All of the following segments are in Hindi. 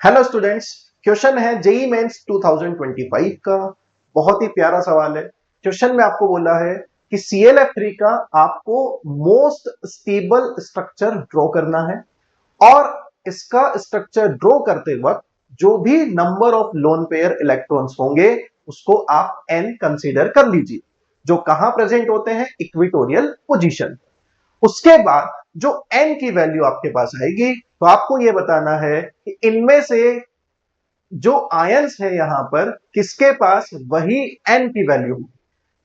Hello students. क्वेश्चन है जेई मेंस 2025 का। बहुत ही प्यारा सवाल है। क्वेश्चन में आपको बोला है कि ClF3 का आपको मोस्ट स्टेबल स्ट्रक्चर ड्रॉ करना है और इसका स्ट्रक्चर ड्रॉ करते वक्त जो भी number of lone pair electrons होंगे उसको आप n कंसीडर कर लीजिए, जो कहां प्रेजेंट होते हैं, इक्विटोरियल पोजीशन। उसके बाद जो n की वैल्यू आपके पास आएगी तो आपको यह बताना है कि इनमें से जो आयंस है यहां पर किसके पास वही n की वैल्यू।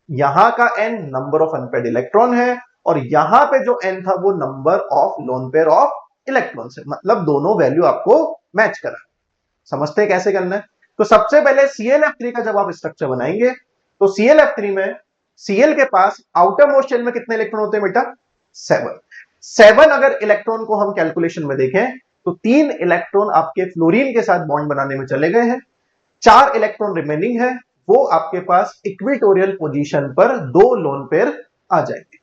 यहां का n number of unpaired electron है और यहां पे जो n था वो number of lone pair of electrons है, मतलब दोनों वैल्यू आपको मैच करा। समझते हैं कैसे करना है। तो सबसे पहले ClF3 का जब आप स्ट्रक्चर बनाएंगे तो ClF3 में Cl के पास आउटर मोस्ट शेल में कितने इलेक्ट्रॉन होते हैं बेटा? 7। अगर इलेक्ट्रॉन को हम कैलकुलेशन में देखें तो 3 इलेक्ट्रॉन आपके फ्लोरीन के साथ बॉन्ड बनाने में चले गए हैं, 4 इलेक्ट्रॉन रिमेनिंग है, वो आपके पास इक्विटोरियल पोजीशन पर 2 लोन पेयर आ जाएंगे।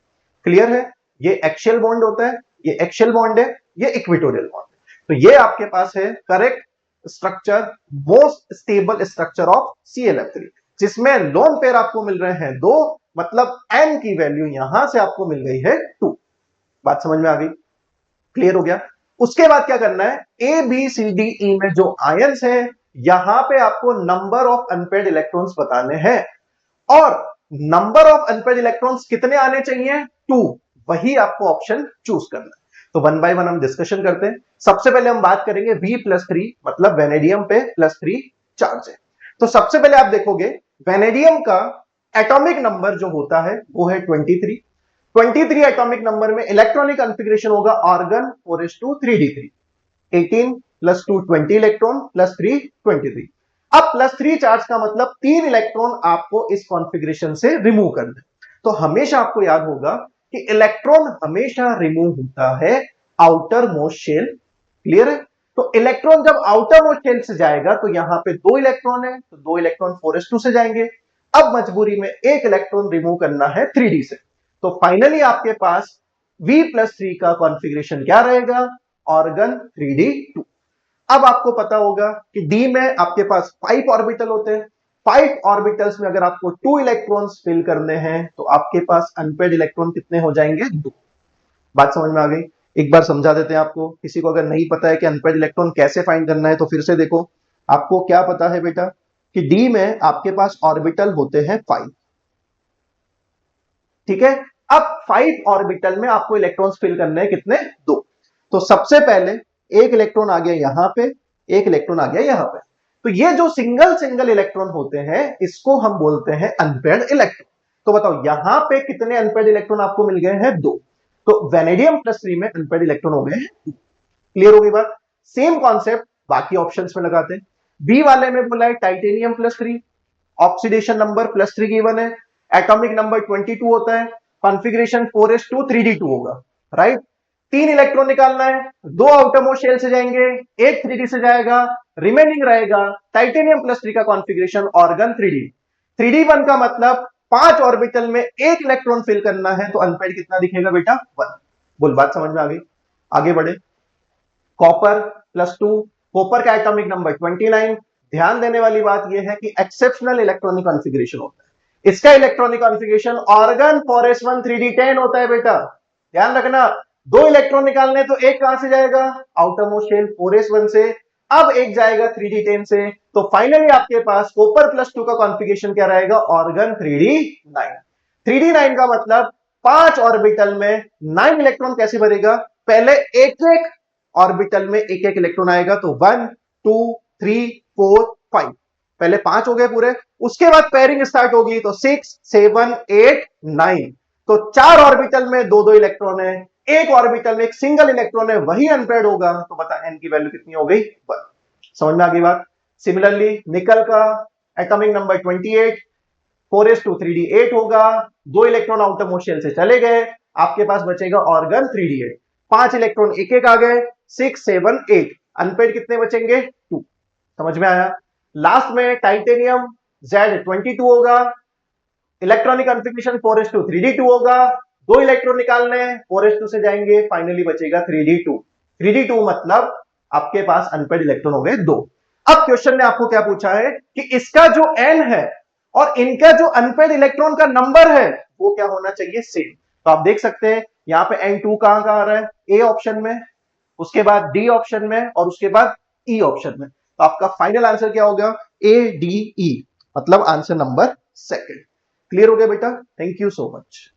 क्लियर है? ये एक्सियल बॉन्ड होता है, ये एक्सियल बॉन्ड है, ये इक्विटोरियल बॉन्ड है। तो ये आपके पास है correct structure, most stable structure of ClF3, जिसमें लोन पेयर आपको मिल रहे हैं 2, मतलब n की वैल्यू यहां से आपको मिल गई है 2। बात समझ में आ गई? क्लियर हो गया? उसके बाद क्या करना है, A B C D E में जो आयंस है यहां पे आपको नंबर ऑफ अनपेड इलेक्ट्रॉन्स बताने हैं और नंबर ऑफ अनपेड इलेक्ट्रॉन्स कितने आने चाहिए? 2। वही आपको ऑप्शन चूज करना है। तो वन बाय वन हम डिस्कशन करते हैं। सबसे पहले हम बात करेंगे V+3, मतलब वेनेडियम पे +3 चार्ज है। तो सबसे पहले आप देखोगे वेनेडियम का एटॉमिक नंबर जो होता है वो है 23 एटॉमिक नंबर में इलेक्ट्रॉनिक कॉन्फ़िगरेशन होगा organ 4s2 3d3, 18 plus 2 20 electron plus 3 23। अब +3 चार्ज का मतलब 3 इलेक्ट्रॉन आपको इस कॉन्फ़िगरेशन से रिमूव करना है। तो हमेशा आपको याद होगा कि इलेक्ट्रॉन हमेशा रिमूव होता है आउटर मोस्ट शेल। क्लियर है? तो इलेक्ट्रॉन जब आउटर मोस्ट शेल से जाएगा तो यहां पे 2 इलेक्ट्रॉन है, तो 2 इलेक्ट्रॉन 4s2 से जाएंगे। अब मजबूरी में एक इलेक्ट्रॉन रिमूव करना है 3d से। तो फाइनली आपके पास V+3 का कॉन्फ़िगरेशन क्या रहेगा? Organ 3d2। अब आपको पता होगा कि डी में आपके पास 5 ऑर्बिटल होते हैं। 5 ऑर्बिटल्स में अगर आपको 2 इलेक्ट्रॉन्स फिल करने हैं तो आपके पास अनपेड इलेक्ट्रॉन कितने हो जाएंगे? 2। बात समझ में आ गई? एक बार समझा देते हैं आपको, किसी को अगर नहीं पता है कि अनपेड इलेक्ट्रॉन कैसे फाइंड करना है तो फिर से देखो। आपको क्या पता है बेटा कि डी में आपके पास ऑर्बिटल होते हैं 5। ठीक है? अब 5 ऑर्बिटल में आपको इलेक्ट्रॉन्स फिल करने हैं कितने? 2। तो सबसे पहले एक इलेक्ट्रॉन आ गया यहां पे, एक इलेक्ट्रॉन आ गया यहां पे। तो ये जो सिंगल सिंगल इलेक्ट्रॉन होते हैं इसको हम बोलते हैं अनपेड इलेक्ट्रॉन। तो बताओ यहां पे कितने अनपेड इलेक्ट्रॉन आपको मिल गए हैं? 2। तो वेनेडियम +3 में अनपेड इलेक्ट्रॉन हो गए हैं। क्लियर हो गई बात? सेम कॉन्सेप्ट बाकी ऑप्शंस में लगाते हैं। बी वाले में बोला है टाइटेनियम +3, ऑक्सीडेशन नंबर +3 गिवन है, एटॉमिक नंबर 22 होता है, कॉन्फ़िगरेशन 4s2 3d2 होगा। राइट? 3 इलेक्ट्रॉन निकालना है, 2 आउटर मोस्ट शेल से जाएंगे, एक 3d से जाएगा, रिमेनिंग रहेगा टाइटेनियम +3 का कॉन्फ़िगरेशन ऑर्गन 3d। 3d1 का मतलब 5 ऑर्बिटल में एक इलेक्ट्रॉन फिल करना है, तो अनपेड कितना दिखेगा बेटा? 1। बोल, बात समझ में आ गई? आगे बढ़े। कॉपर +2, कॉपर का एटॉमिक नंबर 29। ध्यान देने वाली बात यह है कि एक्सेप्शनल इलेक्ट्रॉनिक कॉन्फ़िगरेशन होता है। इसका electronic configuration organ 4s1 3d10 होता है बेटा। ध्यान रखना, 2 इलेक्ट्रॉन निकालने तो एक कहां से जाएगा? आउटर मोस्ट शेल 4s1 से। अब एक जाएगा 3d10 से। तो फाइनली आपके पास कॉपर +2 का कॉन्फ़िगरेशन क्या रहेगा? Organ 3d9। 3d9 का मतलब 5 ऑर्बिटल में 9 इलेक्ट्रॉन कैसे भरेगा? पहले एक एक ऑर्बिटल में एक एक इलेक्ट्रॉन आएगा, तो 1 2 3 4 5। पहले 5 हो गए पूरे, उसके बाद पेयरिंग स्टार्ट होगी तो 6 7 8 9। तो 4 ऑर्बिटल में दो दो इलेक्ट्रॉन है, एक ऑर्बिटल में एक सिंगल इलेक्ट्रॉन है, वही अनपेयर्ड होगा। तो बता एन की वैल्यू कितनी हो गई? 1। समझ में आ गई बात? सिमिलरली निकल का एटॉमिक नंबर 28, 4s2 3d8 होगा, 2 इलेक्ट्रॉन आउटर मोस्ट शेल से चले गए, आपके पास बचेगा ऑर्गन 3d8। 5 इलेक्ट्रॉन एक एक आ गए, 6 7 8। अनपेड कितने बचेंगे? 2। समझ में आया? लास्ट में टाइटेनियम Z22 होगा, इलेक्ट्रॉनिक कॉन्फ़िगरेशन 4s2 3d2 होगा, 2 इलेक्ट्रॉन निकालने, 4s2 से जाएंगे, फाइनली बचेगा 3d2। 3d2 मतलब आपके पास अनपेड इलेक्ट्रॉन हो गए 2। अब क्वेश्चन ने आपको क्या पूछा है कि इसका जो n है और इनका जो अनपेड इलेक्ट्रॉन का नंबर है वो क्या होना चाहिए, सेम। तो आप देख सकते हैं यहां पे n2 कहां कहां आ रहा है, ए ऑप्शन में, उसके बाद डी ऑप्शन में और उसके बाद ई ऑप्शन में। तो आपका फाइनल आंसर क्या हो गया, ए डी ई, मतलब आंसर नंबर सेकंड। क्लियर हो गया बेटा, थैंक यू सो मच।